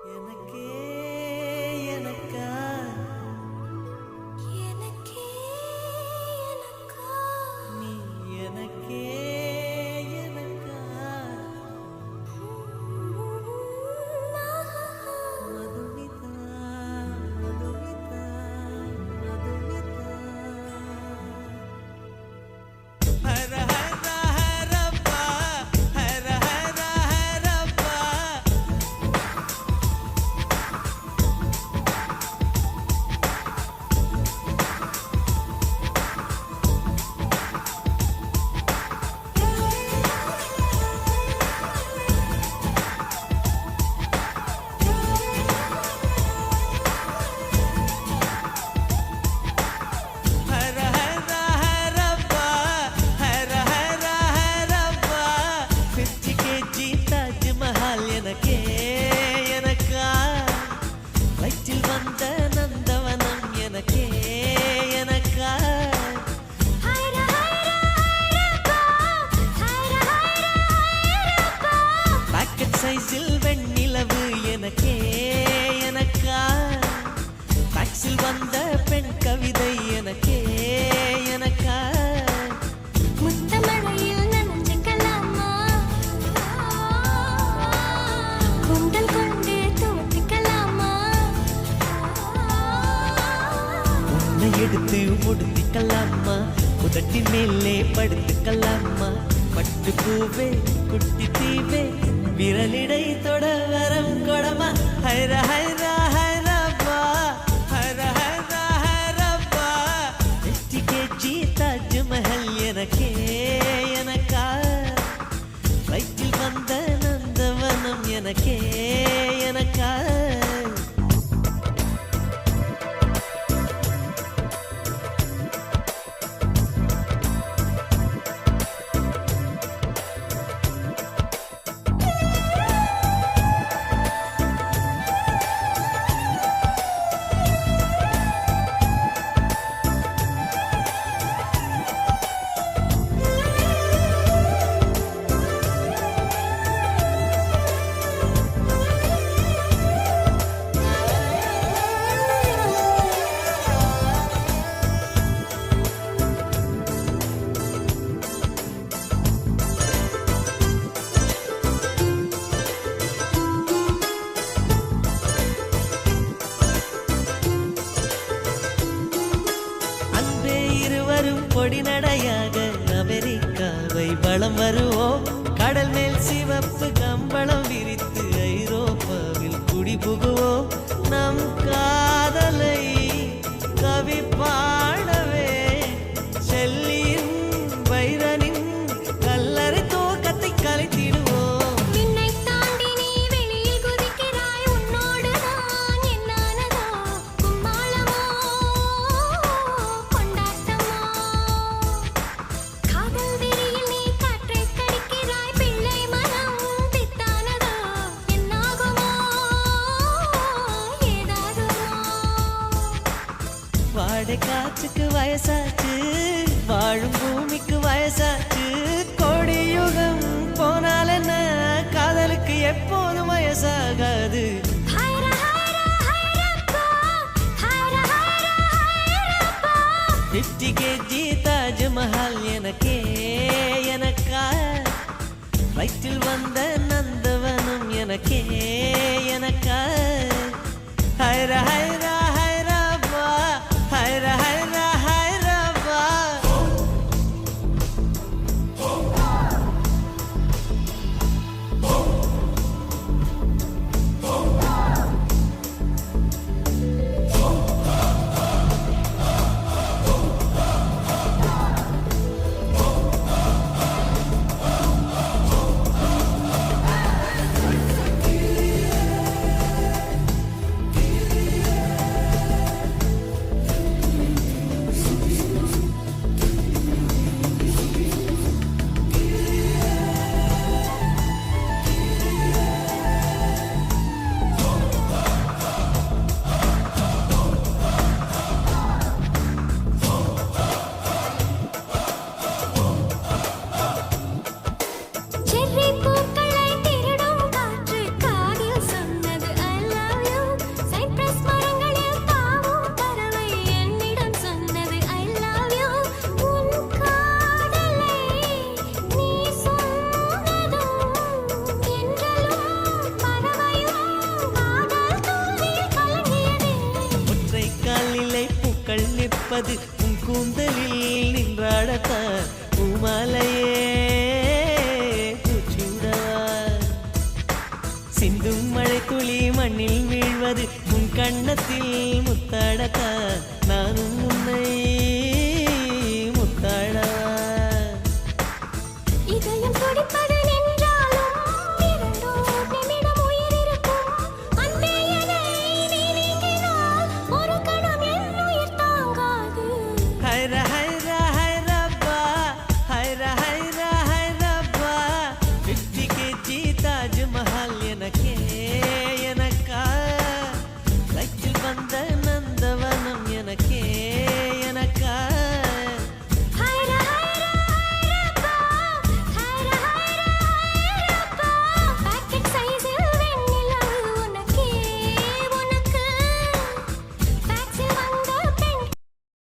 எனக்கே எனக்கா எனக்கே எனக்கா நீ எனக்கே எனக்கா மதுமிதா மதுமிதா மதுமிதா ஹர ஹர ஹரப்பா ஹர ஹர ஹரப்பா ஹர ஹர ஹரப்பா ஹர ஹர ஹரப்பா 50 kg தாஜ்மஹால் எனக்கே எனக்கா வயிற்றில் வந்த நந்தவனம் எனக்கே எனக்கா ஹைர ஹைர ஹைரப்பா ஹைர ஹைர ஹைரப்பா பாக்கெட் சைஸில் வெண்ணிலவு எனக்கே எனக்கா டாக்ஸில் வந்த பெண் கவிதை எனக்கே எனக்கா முத்தமழையில் நனைஞ்சுக்கலாமா குண்டல் கொண்டு துவட்டிக்கலாமா உன்னை எடுத்து முடித்துக்கலாமா உதட்டி மேலே படுத்துக்கலாமா பட்டு பூவே குட்டி தீவே விரலிடை தொட வரம் கொடமா ஹைர ஹைர ஹைரப்பா ஹர ஹர ஹரப்பா 50 kg தாஜ்மஹல் எனக்கே எனக்கா வயிற்றில் வந்த நந்தவனம் எனக்கே எனக்கா அன்பே இருவரும் பொடி நடையாக அமெரிக்காவை வலம் வருவோம் கடல் மேல் சிவப்பு கம்பளம் விரித்து ஐரோப்பாவில் குடிபுகுவோம் நம் காதலை கவி பாடவே செல்லியின் வைரனின் கல்லறை தோக்கத்தை கலைத்திடுவோம் விண்ணை தாண்டி நீ வெளியில் குதிக்கிறாய் உன்னோடு நான் என்னானதோ கும்மாளமோ கொண்டாட்டமோ காதல் வெறியில் நீ காற்றை கடிக்கிறாய் பிள்ளை மனம் பித்தானதோ என்னாகுமோ ஏதாகுமோ வாடை காற்றுக்கு வயசாச்சு வாழும் பூமிக்கு வயசாச்சு கோடி யுகம் போனால் என்ன காதலுக்கு எப்போதும் வயசாகாது ஹைர ஹைர ஹைரப்பா ஹைர ஹைர ஹைரப்பா 50 kg தாஜ்மஹால் எனக்கே எனக்கா வயிற்றில் வந்த நந்தவனம் எனக்கே எனக்கா ஹைர ஹைர ஹைரப்பா ஹைர ஹைர ஹைரப்பா வைப்பது உன் கூந்தலில் நின்றாடத்தான் பூமாலையே பூச்சூடவா சிந்தும் மழை துளி மண்ணில் வீழ்வது உன் கண்ணத்தில் முத்தாடத்தான் நானும் உன்னை முத்தாடவா இதயம் துடிப்பது நின்றாலும் இரண்டோர் நிமிடம் உயிர் இருக்கும். அன்பே என்னை நீ நீங்கினால் ஒரு கணம் என் உயிர் தாங்காது. ஹைரா ஹைரா ஹைரப்பா ஹைரா ஹைரா ஹைரப்பா 50 kg தாஜ்மஹால்